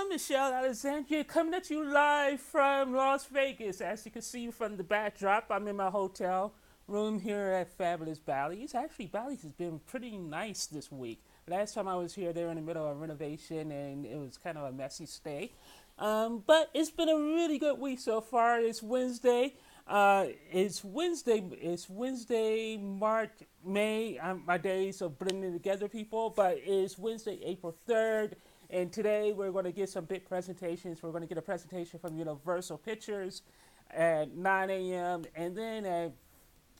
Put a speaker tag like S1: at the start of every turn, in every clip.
S1: I'm Michelle Alexandria coming at you live from Las Vegas. As you can see from the backdrop, I'm in my hotel room here at Fabulous Bally's. Actually, Bally's has been pretty nice this week. Last time I was here, they were in the middle of renovation and it was kind of a messy stay. But it's been a really good week so far. It's Wednesday. It's Wednesday, March, May. My days are blending together, people. But it's Wednesday, April 3rd. And today we're going to get some big presentations. We're going to get a presentation from Universal Pictures at 9 a.m. And then at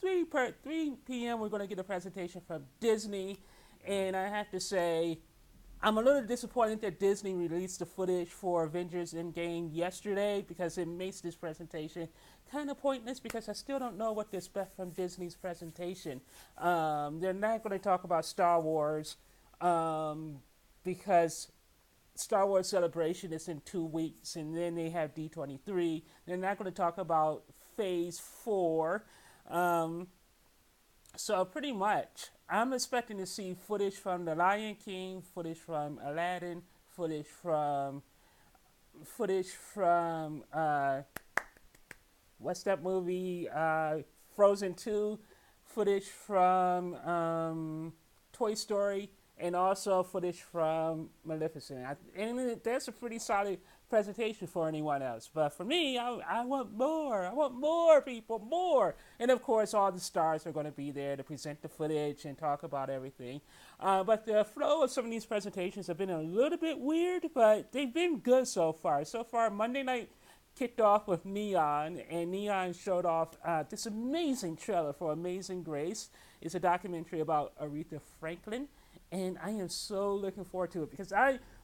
S1: 3 p.m. we're going to get a presentation from Disney. And I have to say, I'm a little disappointed that Disney released the footage for Avengers Endgame yesterday because it makes this presentation kind of pointless because I still don't know what to expect from Disney's presentation. They're not going to talk about Star Wars because Star Wars Celebration is in 2 weeks, and then they have D23. They're not going to talk about Phase 4. So pretty much, I'm expecting to see footage from The Lion King, footage from Aladdin, footage from what's that movie? Frozen 2, footage from Toy Story, and also footage from Maleficent. And that's a pretty solid presentation for anyone else. But for me, I want more. I want more, people, more. And of course, all the stars are going to be there to present the footage and talk about everything. But the flow of some of these presentations have been a little bit weird, but they've been good so far. So far, Monday night kicked off with Neon, and Neon showed off this amazing trailer for Amazing Grace. It's a documentary about Aretha Franklin. And I am so looking forward to it because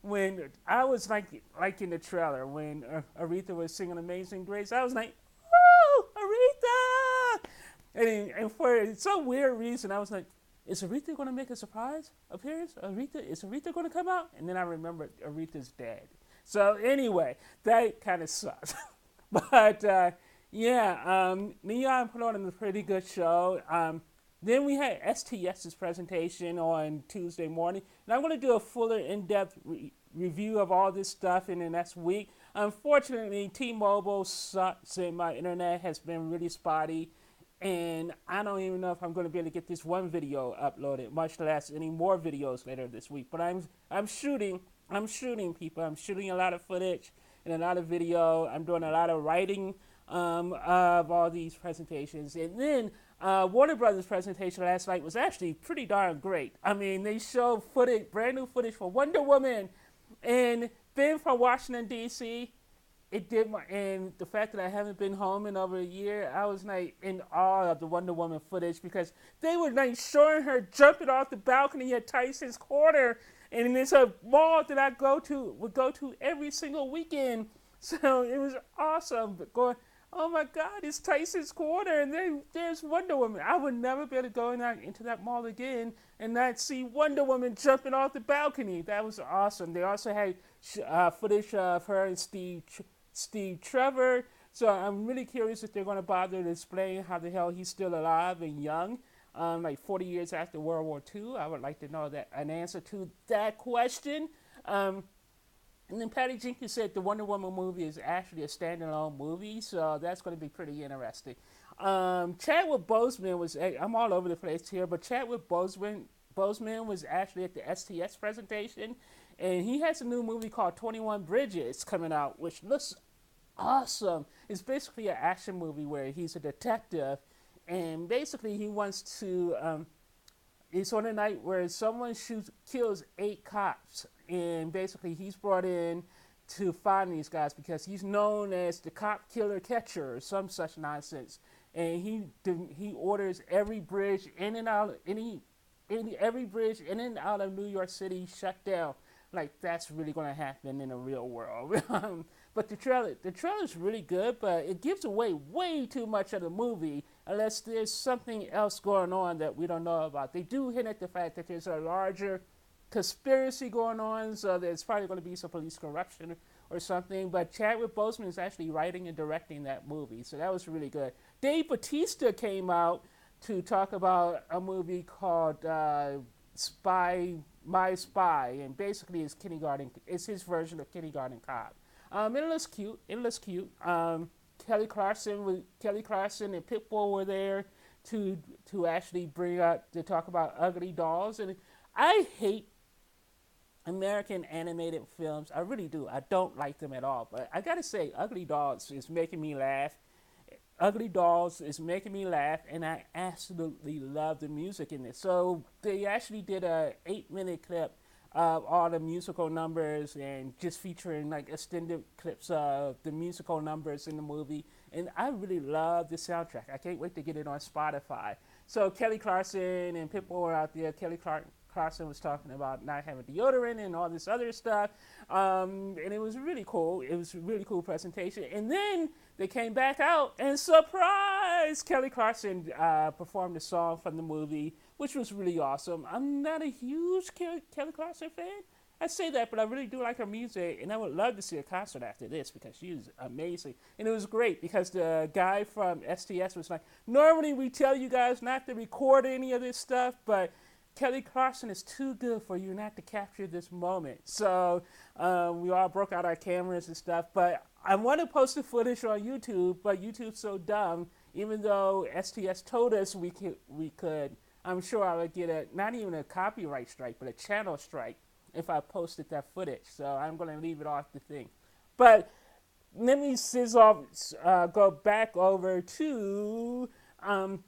S1: when I was like in the trailer when Aretha was singing Amazing Grace, I was like, "Woo, Aretha!" And for some weird reason, I was like, "Is Aretha going to make a surprise appearance? Is Aretha going to come out?" And then I remembered Aretha's dead. So anyway, that kind of sucks. But Neon put on a pretty good show. Then we had STS's presentation on Tuesday morning, and I'm going to do a fuller, in-depth review of all this stuff in the next week. Unfortunately, T-Mobile sucks, and my internet has been really spotty, and I don't even know if I'm going to be able to get this one video uploaded, much less any more videos later this week. But I'm shooting, people. I'm shooting a lot of footage and a lot of video. I'm doing a lot of writing of all these presentations, and then Warner Brothers' presentation last night was actually pretty darn great. I mean, they showed brand new footage for Wonder Woman, and being from Washington D.C., and the fact that I haven't been home in over a year, I was like in awe of the Wonder Woman footage because they were like showing her jumping off the balcony at Tyson's Corner, and it's a mall that I would go to every single weekend. So it was awesome. But oh my God, it's Tyson's Corner, and there's Wonder Woman. I would never be able to go into that mall again and not see Wonder Woman jumping off the balcony. That was awesome. They also had footage of her and Steve Trevor. So I'm really curious if they're going to bother to explain how the hell he's still alive and young, like 40 years after World War II. I would like to know an answer to that question. And then Patty Jenkins said the Wonder Woman movie is actually a standalone movie, so that's going to be pretty interesting. Chadwick Boseman I'm all over the place here, but Chadwick Boseman was actually at the STS presentation, and he has a new movie called 21 Bridges coming out, which looks awesome. It's basically an action movie where he's a detective, and basically he wants to... it's on a night where someone kills 8 cops, and basically he's brought in to find these guys because he's known as the cop killer catcher or some such nonsense. And he orders every bridge in and out of New York City shut down. Like, that's really going to happen in the real world. But the trailer's really good, but it gives away way too much of the movie unless there's something else going on that we don't know about. They do hint at the fact that there's a larger conspiracy going on, so there's probably going to be some police corruption or something. But Chadwick Boseman is actually writing and directing that movie, so that was really good. Dave Bautista came out to talk about a movie called Spy, My Spy, and basically it's his version of Kindergarten Cop. It looks cute. It looks cute. Kelly Clarkson and Pitbull were there to actually bring up to talk about ugly dolls, and I hate American animated films. I really do. I don't like them at all. But I gotta say, Ugly Dolls is making me laugh. Ugly Dolls is making me laugh, and I absolutely love the music in it. So they actually did a 8-minute clip of all the musical numbers and just featuring like extended clips of the musical numbers in the movie. And I really love the soundtrack. I can't wait to get it on Spotify. So Kelly Clarkson and Pitbull were out there. Clarkson was talking about not having deodorant and all this other stuff. And it was really cool. It was a really cool presentation. And then they came back out and surprise! Kelly Clarkson performed a song from the movie, which was really awesome. I'm not a huge Kelly Clarkson fan. I say that, but I really do like her music, and I would love to see a concert after this because she is amazing. And it was great because the guy from STS was like, normally we tell you guys not to record any of this stuff, but Kelly Clarkson is too good for you not to capture this moment. So we all broke out our cameras and stuff. But I want to post the footage on YouTube, but YouTube's so dumb. Even though STS told us we could, I'm sure I would get not even a copyright strike, but a channel strike if I posted that footage. So I'm going to leave it off the thing. But let me go back over to the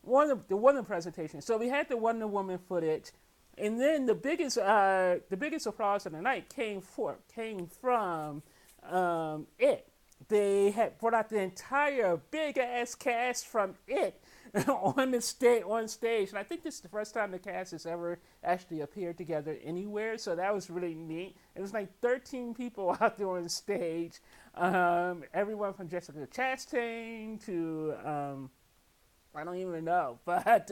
S1: Wonder presentation. So we had the Wonder Woman footage, and then the biggest applause of the night came from It. They had brought out the entire big ass cast from It on stage, and I think this is the first time the cast has ever actually appeared together anywhere. So that was really neat. It was like 13 people out there on stage. Everyone from Jessica Chastain to I don't even know, but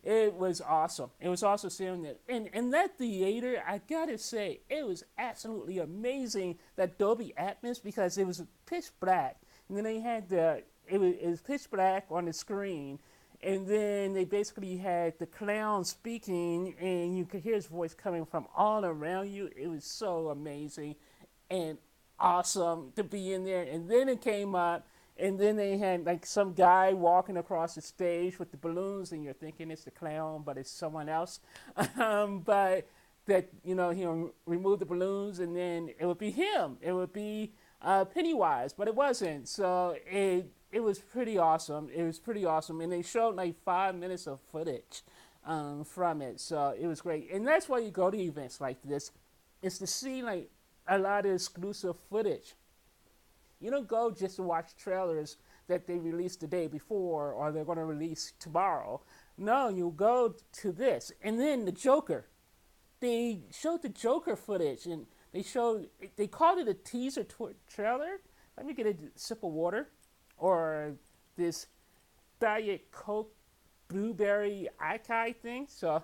S1: it was awesome. It was awesome seeing it. And that theater, I gotta say, it was absolutely amazing, that Dolby Atmos, because it was pitch black. And then they had it was pitch black on the screen. And then they basically had the clown speaking, and you could hear his voice coming from all around you. It was so amazing and awesome to be in there. And then it came up, and then they had like some guy walking across the stage with the balloons, and you're thinking it's the clown, but it's someone else. But that, he'll remove the balloons, and then it would be him. It would be Pennywise, but it wasn't. So it was pretty awesome. It was pretty awesome, and they showed like 5 minutes of footage from it. So it was great, and that's why you go to events like this, is to see like a lot of exclusive footage. You don't go just to watch trailers that they released the day before or they're going to release tomorrow. No, you go to this. And then the Joker. They showed the Joker footage, and they called it a teaser trailer. Let me get a sip of water. Or this Diet Coke blueberry acai thing. So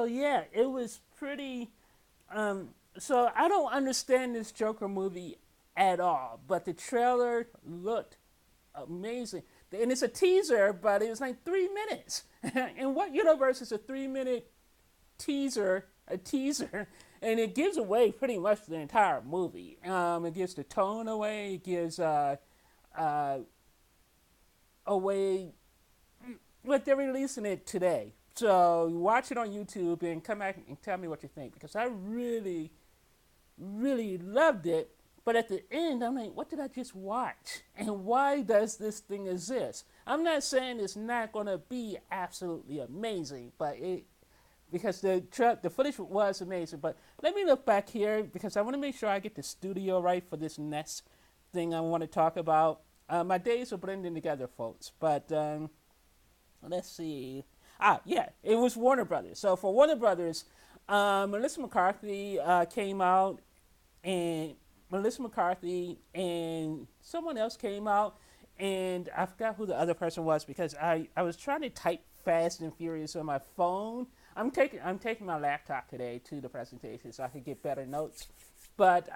S1: yeah, it was pretty... So I don't understand this Joker movie at all, but the trailer looked amazing. And it's a teaser, but it was like 3 minutes. In what universe is a 3-minute teaser a teaser? And it gives away pretty much the entire movie. It gives the tone away. It gives away what they're releasing it today. So watch it on YouTube and come back and tell me what you think, because I really, really loved it. But at the end, I'm like, what did I just watch? And why does this thing exist? I'm not saying it's not going to be absolutely amazing, but because the footage was amazing. But let me look back here, because I want to make sure I get the studio right for this next thing I want to talk about. My days are blending together, folks. But let's see. Yeah, it was Warner Brothers. So for Warner Brothers, Melissa McCarthy came out, and Melissa McCarthy and someone else came out, and I forgot who the other person was, because I was trying to type Fast and Furious on my phone. I'm taking my laptop today to the presentation so I could get better notes. But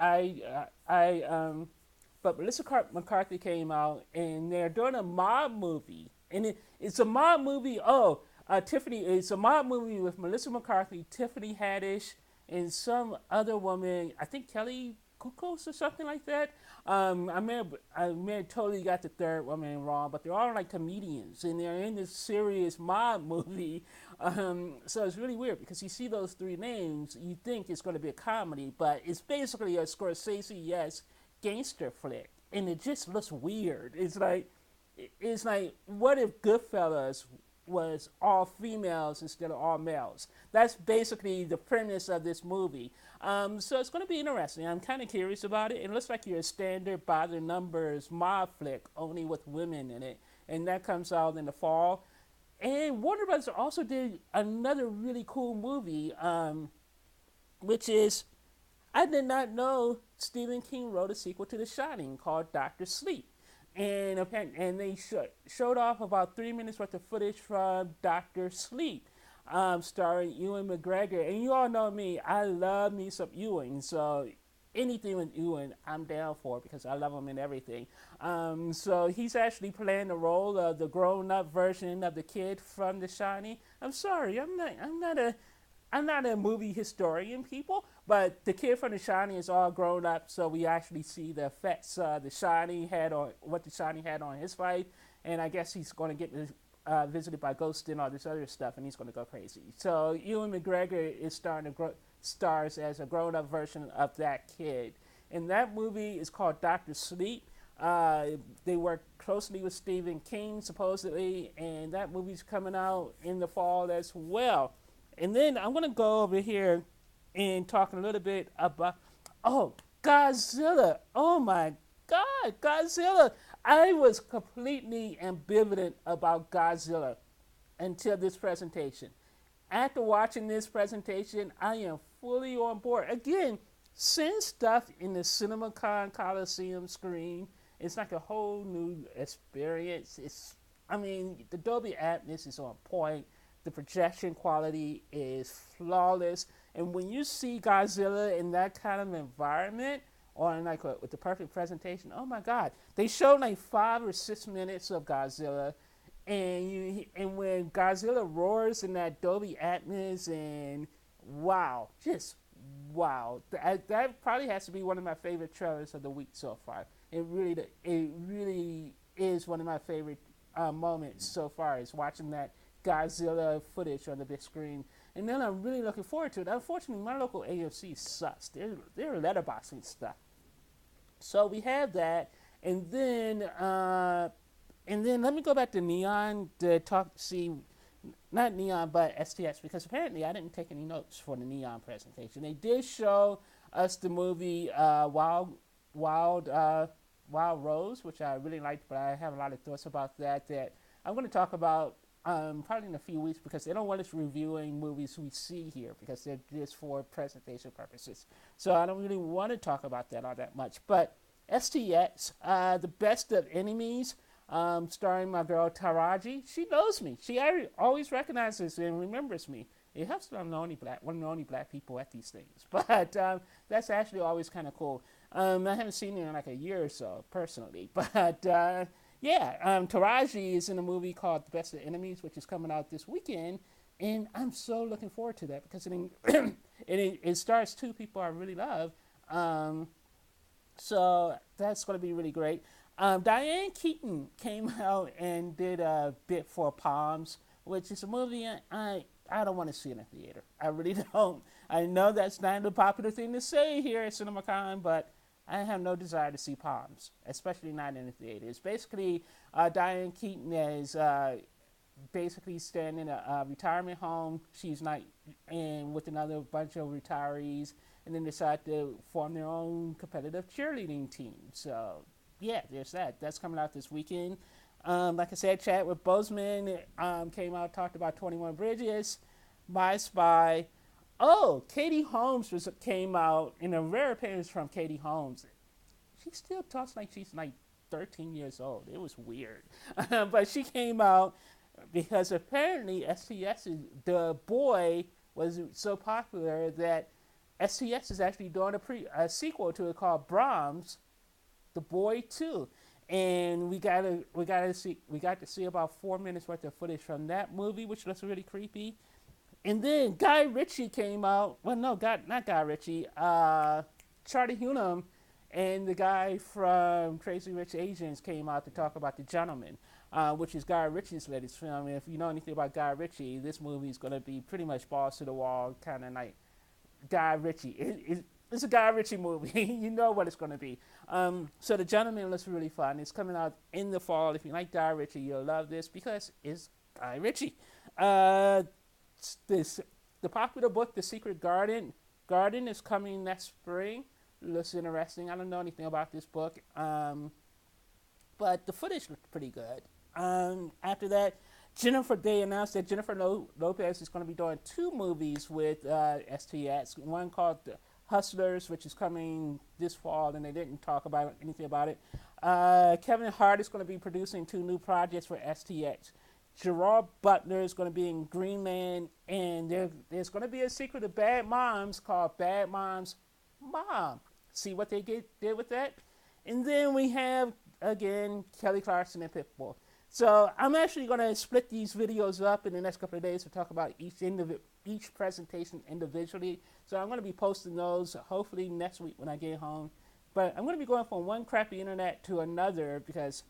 S1: but Melissa McCarthy came out, and they're doing a mob movie, and it's a mob movie. Oh, Tiffany. It's a mob movie with Melissa McCarthy, Tiffany Haddish, and some other woman. I think Kelly Kukos or something like that. I may have totally got the third woman wrong, but they're all like comedians, and they're in this serious mob movie. So it's really weird because you see those three names, you think it's going to be a comedy, but it's basically a Scorsese yes gangster flick, and it just looks weird. It's like what if Goodfellas was all females instead of all males? That's basically the premise of this movie. So it's going to be interesting. I'm kind of curious about it. It looks like your standard by the numbers mob flick, only with women in it, and that comes out in the fall. And Warner Brothers also did another really cool movie, which is I did not know Stephen King wrote a sequel to The Shining called Doctor Sleep. And they showed off about 3 minutes worth of footage from Doctor Sleep, starring Ewan McGregor. And you all know me, I love me some Ewan. So anything with Ewan, I'm down for because I love him in everything. So he's actually playing the role of the grown-up version of the kid from The Shining. I'm sorry, I'm not a movie historian, people, but the kid from The Shining is all grown up, so we actually see the effects The Shining had on what The Shining had on his life, and I guess he's going to get visited by ghosts and all this other stuff, and he's going to go crazy. So Ewan McGregor is stars as a grown up version of that kid, and that movie is called Doctor Sleep. They work closely with Stephen King supposedly, and that movie's coming out in the fall as well. And then I'm going to go over here and talk a little bit about, Godzilla. Oh my God, Godzilla. I was completely ambivalent about Godzilla until this presentation. After watching this presentation, I am fully on board. Again, seeing stuff in the CinemaCon Coliseum screen, it's like a whole new experience. The Dolby Atmos is on point. The projection quality is flawless, and when you see Godzilla in that kind of environment, or with the perfect presentation, oh my God! They showed like 5 or 6 minutes of Godzilla, and when Godzilla roars in that Dolby Atmos, and wow, just wow! That probably has to be one of my favorite trailers of the week so far. It really is one of my favorite moments so far, is watching that Godzilla footage on the big screen, and then I'm really looking forward to it. Unfortunately, my local AFC sucks. They're letterboxing stuff, so we have that, and then let me go back to Neon to not Neon but STX, because apparently I didn't take any notes for the Neon presentation. They did show us the movie Wild Rose, which I really liked, but I have a lot of thoughts about that I'm going to talk about probably in a few weeks, because they don't want us reviewing movies we see here because they're just for presentation purposes. So I don't really want to talk about that all that much. But STX, The Best of Enemies, starring my girl Taraji. She knows me. She always recognizes and remembers me. It helps that I'm one of the only black people at these things. But that's actually always kind of cool. I haven't seen her in like a year or so, personally. But Taraji is in a movie called The Best of Enemies, which is coming out this weekend, and I'm so looking forward to that because it stars 2 people I really love. So that's going to be really great. Diane Keaton came out and did a bit for Palms, which is a movie I don't want to see in a theater. I really don't. I know that's not the popular thing to say here at CinemaCon, but I have no desire to see Palms, especially not in the theater. It's basically Diane Keaton is basically staying in a retirement home. She's not in with another bunch of retirees, and then decide to form their own competitive cheerleading team. So, yeah, there's that. That's coming out this weekend. Like I said, Chadwick Boseman came out, talked about 21 Bridges, My Spy. Oh, Katie Holmes came out in a rare appearance from Katie Holmes. She still talks like she's like 13 years old. It was weird. But she came out because apparently The Boy was so popular that STX is actually doing a sequel to it called Brahms, The Boy 2. and we got to see about 4 minutes worth of footage from that movie, which looks really creepy. And then Guy Ritchie came out. Well, no, not Guy Ritchie. Charlie Hunnam and the guy from Crazy Rich Asians came out to talk about The Gentleman, which is Guy Ritchie's latest film. And if you know anything about Guy Ritchie, this movie is going to be pretty much balls to the wall, kind of like Guy Ritchie. It's a Guy Ritchie movie. You know what it's going to be. So The Gentleman looks really fun. It's coming out in the fall. If you like Guy Ritchie, you'll love this because it's Guy Ritchie. The popular book, The Secret Garden, is coming next spring. Looks interesting. I don't know anything about this book, but the footage looked pretty good. After that, they announced that Jennifer Lopez is going to be doing 2 movies with STX. One called The Hustlers, which is coming this fall, and they didn't talk about anything about it. Kevin Hart is going to be producing 2 new projects for STX. Gerard Butler is going to be in Greenland, and there's going to be a sequel to Bad Moms called Bad Moms Mom. See what they did with that? And then we have, again, Kelly Clarkson and Pitbull. So I'm actually going to split these videos up in the next couple of days to talk about each presentation individually. So I'm going to be posting those hopefully next week when I get home. But I'm going to be going from one crappy internet to another because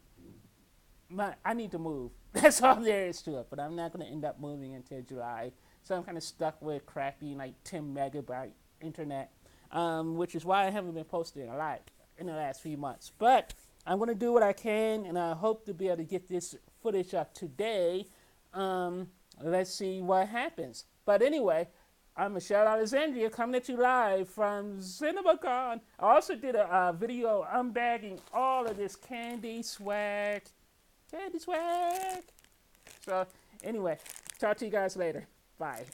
S1: I need to move. That's all there is to it. But I'm not going to end up moving until July. So I'm kind of stuck with crappy, like 10 megabyte internet, which is why I haven't been posting a lot in the last few months. But I'm going to do what I can, and I hope to be able to get this footage up today. Let's see what happens. But anyway, I'm Michelle Alexandria coming at you live from CinemaCon. I also did a video unbagging all of this candy swag. So anyway, talk to you guys later. Bye.